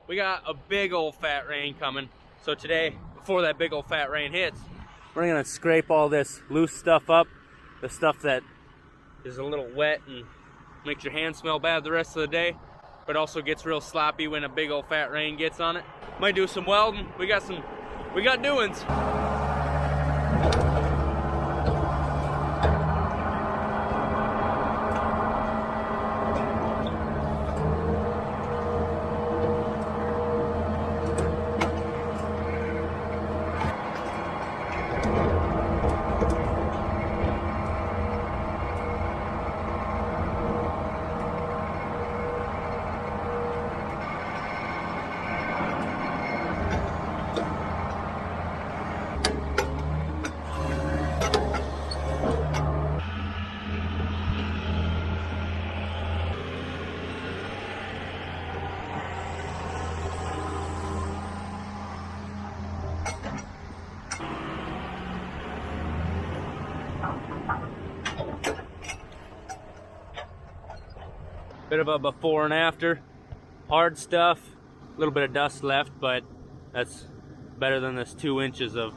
we got a big old fat rain coming. So today, before that big old fat rain hits, we're gonna scrape all this loose stuff up, the stuff that is a little wet and makes your hands smell bad the rest of the day, but also gets real sloppy when a big old fat rain gets on it. Might do some welding. We got doings. Bit of a before and after. Hard stuff, a little bit of dust left, but that's better than this 2 inches of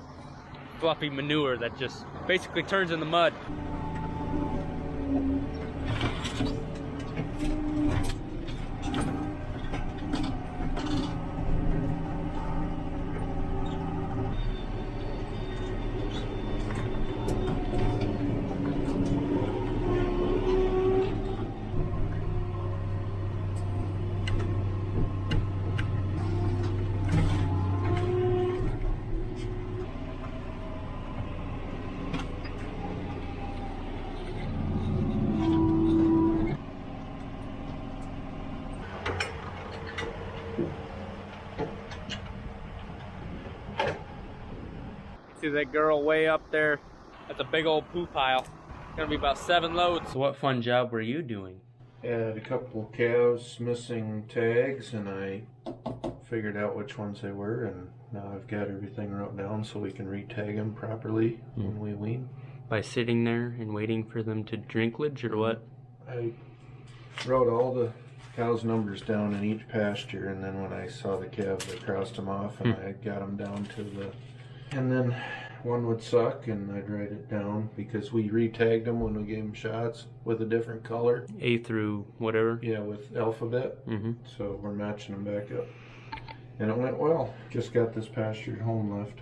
fluffy manure that just basically turns into mud. See that girl way up there? That's a big old poo pile. Gonna be about 7 loads. So what fun job were you doing? Had a couple of calves missing tags, and I figured out which ones they were, and now I've got everything wrote down so we can re-tag them properly when we wean. By sitting there and waiting for them to drinklage, or what? I wrote all the cows' numbers down in each pasture, and then when I saw the calves, I crossed them off, and I got them down to the... And then one would suck, and I'd write it down, because we re-tagged them when we gave them shots with a different color. A through whatever? Yeah, with alphabet. So we're matching them back up. And it went well. Just got this pasture at home left.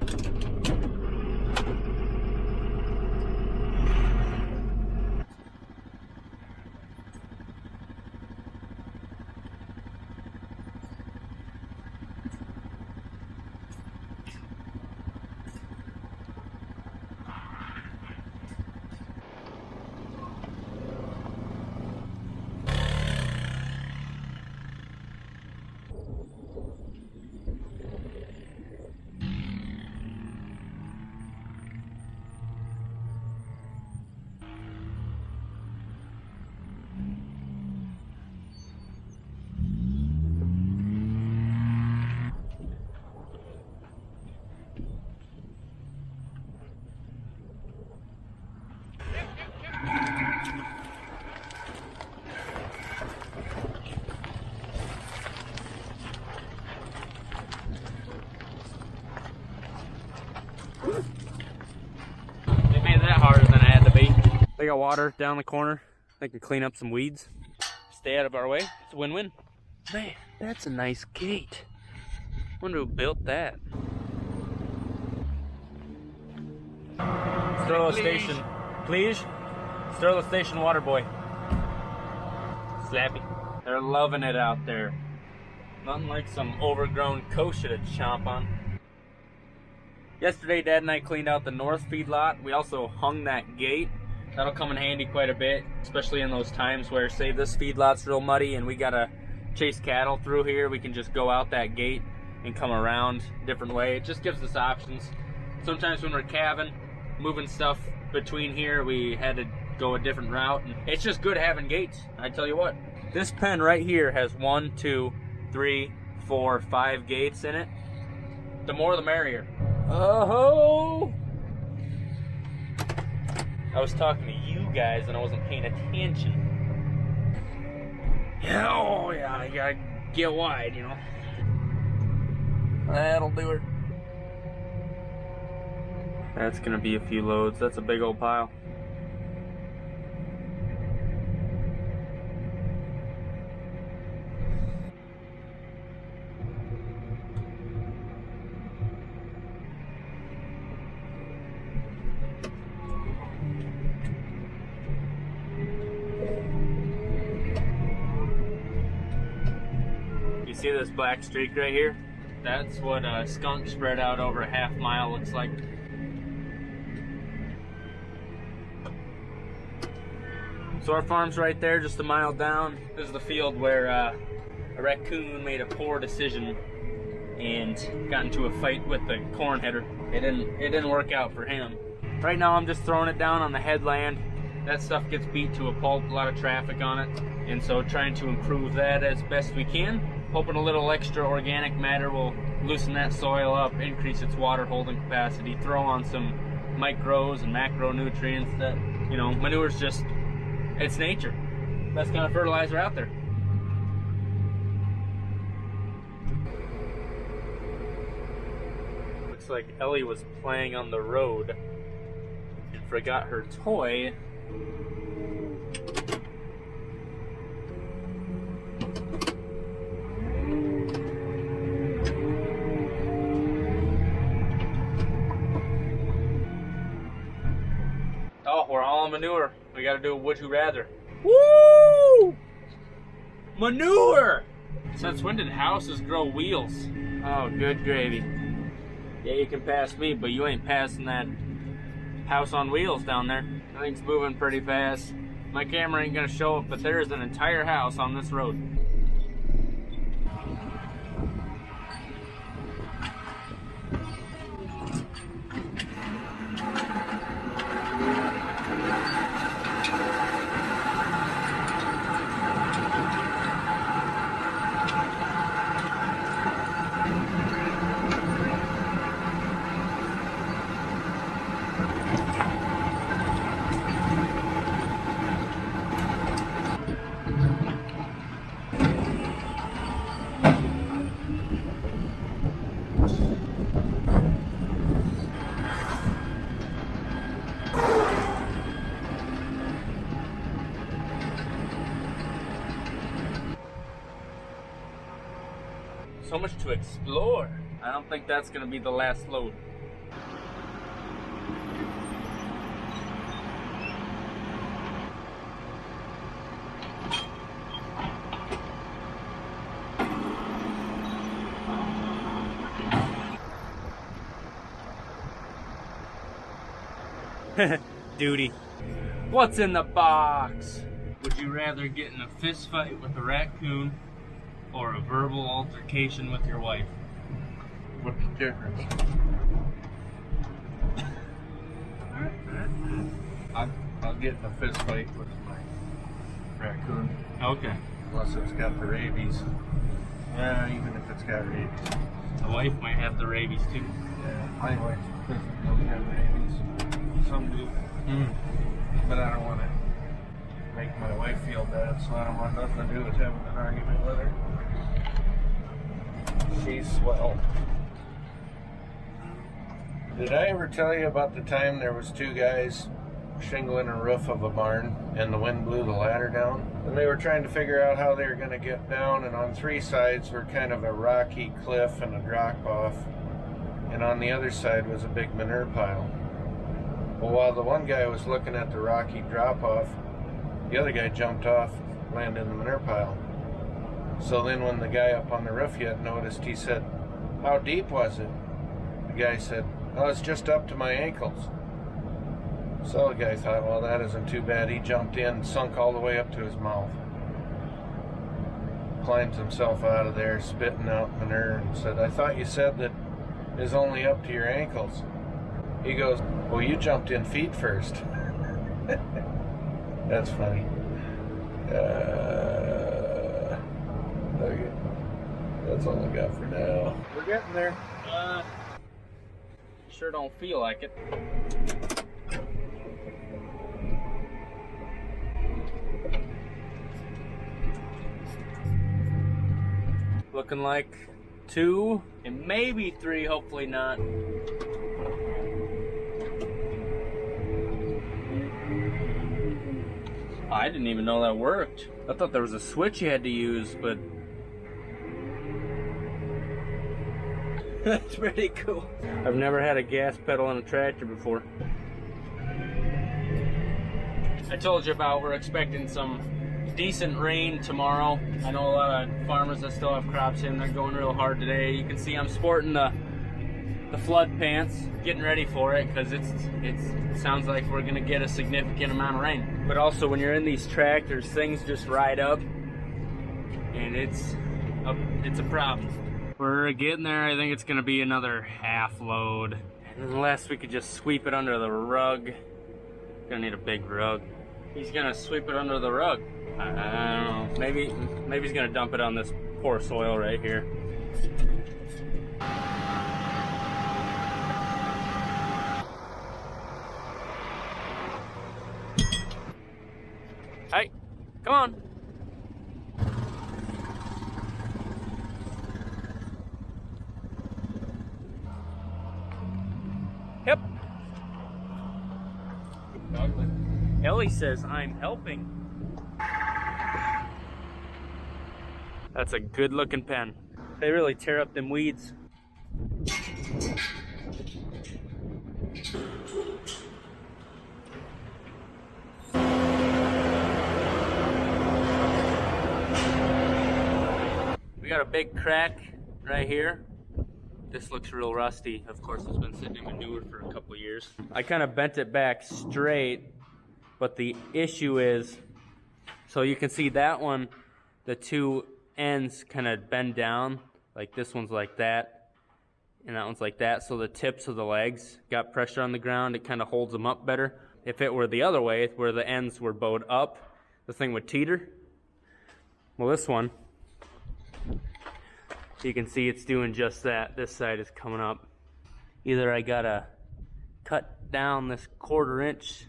They made that harder than I had to be. They got water down the corner. They can clean up some weeds. Stay out of our way. It's a win-win. Man, that's a nice gate. Wonder who built that. Sterling Station. Please? Sterling Station water boy. Slappy. They're loving it out there. Nothing like some overgrown kosher to chomp on. Yesterday, Dad and I cleaned out the north feedlot. We also hung that gate. That'll come in handy quite a bit, especially in those times where, say, this feedlot's real muddy and we gotta chase cattle through here. We can just go out that gate and come around a different way. It just gives us options. Sometimes when we're calving, moving stuff between here, we had to go a different route. And it's just good having gates, I tell you what. This pen right here has 1, 2, 3, 4, 5 gates in it. The more the merrier. Oh! I was talking to you guys and I wasn't paying attention. Oh yeah, you gotta get wide, you know. That'll do it. That's gonna be a few loads. That's a big old pile. You see this black streak right here? That's what a skunk spread out over a half mile looks like. So our farm's right there, just a mile down. This is the field where a raccoon made a poor decision and got into a fight with the corn header. It didn't work out for him. Right now I'm just throwing it down on the headland. That stuff gets beat to a pulp, a lot of traffic on it. And so trying to improve that as best we can. Hoping a little extra organic matter will loosen that soil up, increase its water holding capacity, throw on some micros and macronutrients that, you know, manure's just, it's nature. Best kind of fertilizer out there. Looks like Ellie was playing on the road and forgot her toy. Oh, we're all on manure. We gotta do a would you rather. Woo! Manure! Since when did houses grow wheels? Oh, good gravy. Yeah, you can pass me, but you ain't passing that house on wheels down there. That thing's moving pretty fast. My camera ain't gonna show it, but there's an entire house on this road. So much to explore. I don't think that's gonna be the last load. Duty. What's in the box? Would you rather get in a fist fight with a raccoon or a verbal altercation with your wife? What's the difference? I'll get in a fist fight with my raccoon. Okay. Unless it's got the rabies. Yeah, even if it's got rabies. The wife might have the rabies too. Yeah, my wife doesn't have rabies. Some do. But I don't want to make my wife feel bad, so I don't want nothing to do with having an argument with her. She's swell. Did I ever tell you about the time there was two guys shingling a roof of a barn and the wind blew the ladder down? And they were trying to figure out how they were going to get down, and on three sides were kind of a rocky cliff and a drop off, and on the other side was a big manure pile. Well, while the one guy was looking at the rocky drop off, the other guy jumped off, landed in the manure pile. So then when the guy up on the roof yet noticed, he said, "How deep was it?" The guy said, "Oh, it's just up to my ankles." So the guy thought, well, that isn't too bad. He jumped in, sunk all the way up to his mouth. Climbs himself out of there, spitting out manure, and said, "I thought you said that it's only up to your ankles." He goes, "Well, you jumped in feet first." That's funny. Okay. That's all I got for now. We're getting there. Sure don't feel like it. Looking like 2 and maybe 3, hopefully not. I didn't even know that worked. I thought there was a switch you had to use, but that's pretty cool. I've never had a gas pedal on a tractor before. I told you about we're expecting some decent rain tomorrow. I know a lot of farmers that still have crops in, they're going real hard today. You can see I'm sporting the flood pants, getting ready for it, because it sounds like we're gonna get a significant amount of rain. But also when you're in these tractors, things just ride up and it's a problem. We're getting there. I think it's gonna be another half load. And unless we could just sweep it under the rug. Gonna need a big rug. He's gonna sweep it under the rug. I don't know. Maybe he's gonna dump it on this poor soil right here. Hey, come on. Yep. Ellie says I'm helping. That's a good looking pen. They really tear up them weeds. We got a big crack right here. This looks real rusty. Of course, it's been sitting in manure for a couple years. I kind of bent it back straight, but the issue is, so you can see that one, the two ends kind of bend down, like this one's like that, and that one's like that, so the tips of the legs got pressure on the ground. It kind of holds them up better. If it were the other way, where the ends were bowed up, the thing would teeter. Well, this one, you can see it's doing just that. This side is coming up. Either I gotta cut down this 1/4 inch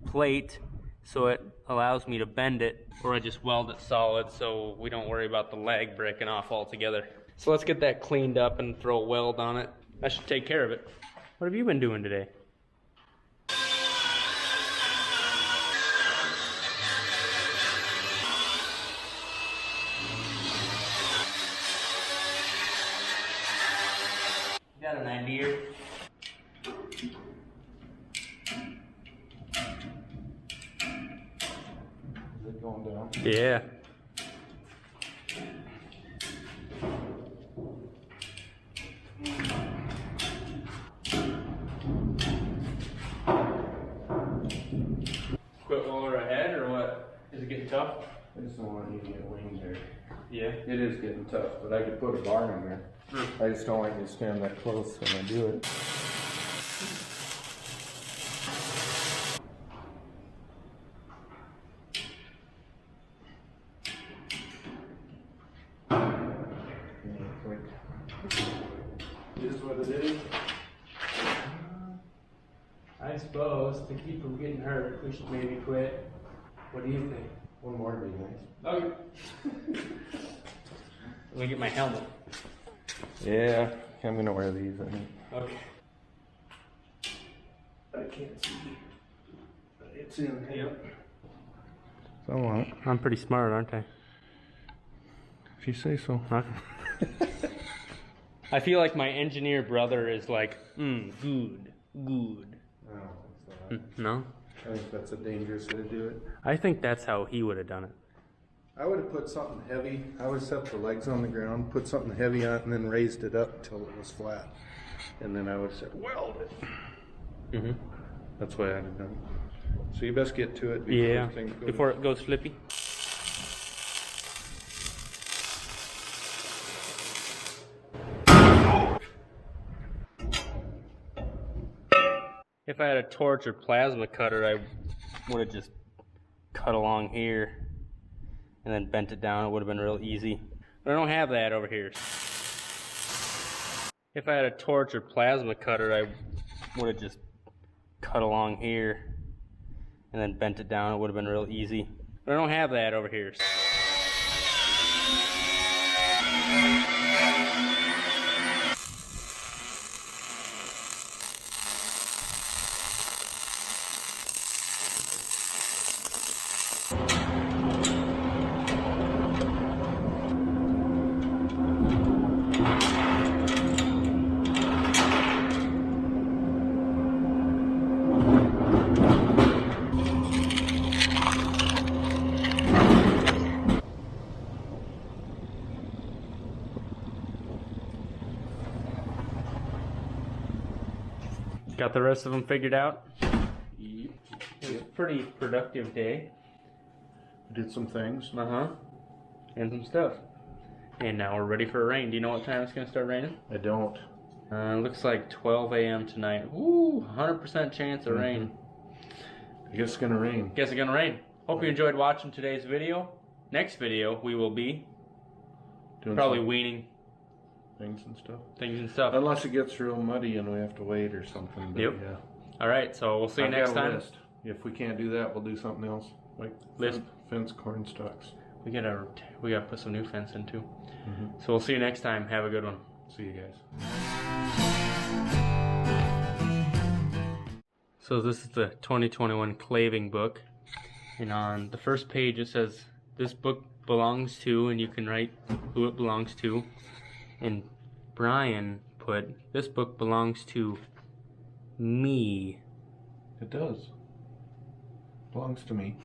plate so it allows me to bend it, or I just weld it solid so we don't worry about the leg breaking off altogether. So let's get that cleaned up and throw a weld on it. That should take care of it. What have you been doing today? Got an idea? Is it going down? Yeah. Quit while we're ahead, or what? Is it getting tough? I just don't want you to get wings there. Yeah. It is getting tough, but I could put a barn in there. I just don't want you to stand that close when I do it. Is what it is. I suppose to keep from getting hurt, we should maybe quit. What do you think? One more would be nice. Okay. Let me get my helmet. Yeah, I'm gonna wear these, I think. Okay. I can't see. But it's in. Yep. Somewhat. I'm pretty smart, aren't I? If you say so. Huh? I feel like my engineer brother is like, good. No, it's not. No? I think that's a dangerous way to do it. I think that's how he would have done it. I would have put something heavy. I would have set the legs on the ground, put something heavy on it, and then raised it up till it was flat. And then I would have said, weld it. Mm-hmm. That's what I'd have done. So you best get to it Before it goes flippy. If I had a torch or plasma cutter, I would have just cut along here and then bent it down. It would have been real easy. But I don't have that over here. If I had a torch or plasma cutter, I would have just cut along here and then bent it down. It would have been real easy. But I don't have that over here. Got the rest of them figured out? Yep. It was a pretty productive day. Did some things. And some stuff. And now we're ready for a rain. Do you know what time it's going to start raining? I don't. Looks like 12 a.m. tonight. Woo! 100% chance of rain. I guess it's going to rain. Guess it's going to rain. Hope you enjoyed watching today's video. Next video, we will be Doing probably weaning things and stuff. stuff. Unless it gets real muddy and we have to wait or something. But Yep. Yeah. All right, so we'll see you I've next got a time. list. If we can't do that, we'll do something else, like fence corn stalks. We gotta put some new fence in too. So we'll see you next time. Have a good one. See you guys. So this is the 2021 Claving book, and on the first page it says this book belongs to, and you can write who it belongs to. And Brian put, this book belongs to me. It does. Belongs to me.